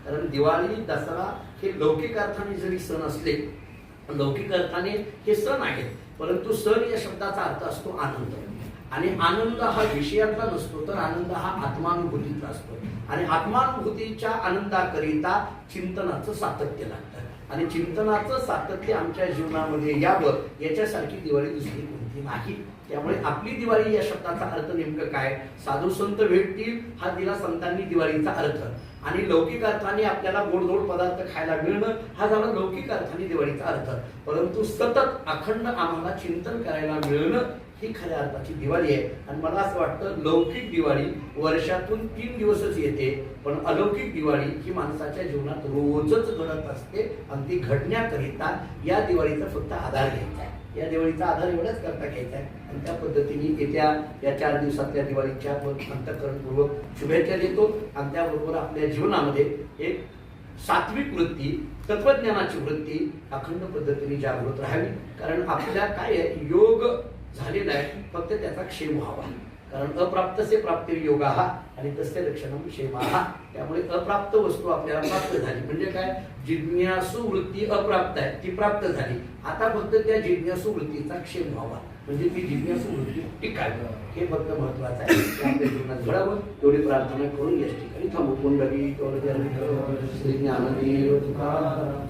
कारण दिवाळी दसरा हे लौकिक अर्थाने जरी सण असले, लौकिक अर्थाने हे सण आहेत, परंतु सण या शब्दाचा अर्थ असतो आनंद, आणि आनंद हा विषयातला नसतो, तर आनंद हा आत्मानुभूतीचा असतो, आणि आत्मानुभूतीच्या आनंदाकरिता चिंतनाचं सातत्य लागतं, आणि चिंतनाचं सातत्य आमच्या जीवनामध्ये यावं याच्यासारखी दिवाळी दुसरी कोणती नाही. त्यामुळे आपली दिवाळी या शब्दाचा अर्थ नेमकं काय, साधू संत भेटतील हा दिला संतांनी दिवाळीचा अर्थ, आणि लौकिक अर्थाने आपल्याला गोडधोड पदार्थ खायला मिळणं हा झाला लौकिक अर्थाने दिवाळीचा अर्थ, परंतु सतत अखंड आम्हाला चिंतन करायला मिळणं ही खऱ्या अर्थाची दिवाळी आहे. आणि मला असं वाटतं लौकिक दिवाळी वर्षातून 3 दिवसच येते, पण अलौकिक दिवाळी ही माणसाच्या जीवनात रोजच घडत असते, आणि ती घडण्याकरिता या दिवाळीचा फक्त आधार घ्यायचा आहे. या दिवाळीचा आधार एवढाच करता घ्यायचा आहे, आणि त्या पद्धतीने येत्या या 4 दिवसातल्या दिवाळीच्या अंतःकरणपूर्वक शुभेच्छा देतो, आणि त्याबरोबर आपल्या जीवनामध्ये एक सात्विक वृत्ती, तत्वज्ञानाची वृत्ती अखंड पद्धतीने जागृत राहावी. कारण आपल्या काय योग झालेला आहे, फक्त त्याचा क्षेम व्हावा. कारण अप्राप्तसे प्राप्ती योगा हा, आणि तस्य लक्षणम क्षेमा. त्यामुळे अप्राप्त वस्तू आपल्याला प्राप्त झाली म्हणजे काय, जिज्ञासू वृत्ती अप्राप्त आहे ती प्राप्त झाली, आता फक्त त्या जिज्ञासू वृत्तीचा क्षेम व्हावा, म्हणजे ती जिज्ञासू वृत्ती टिकावी, हे फक्त महत्वाचं आहे. ते आपल्या जीवनात घडावं एवढी प्रार्थना करून याच ठिकाणी थांबू. पुंडली श्री ज्ञानदेव तुकाराम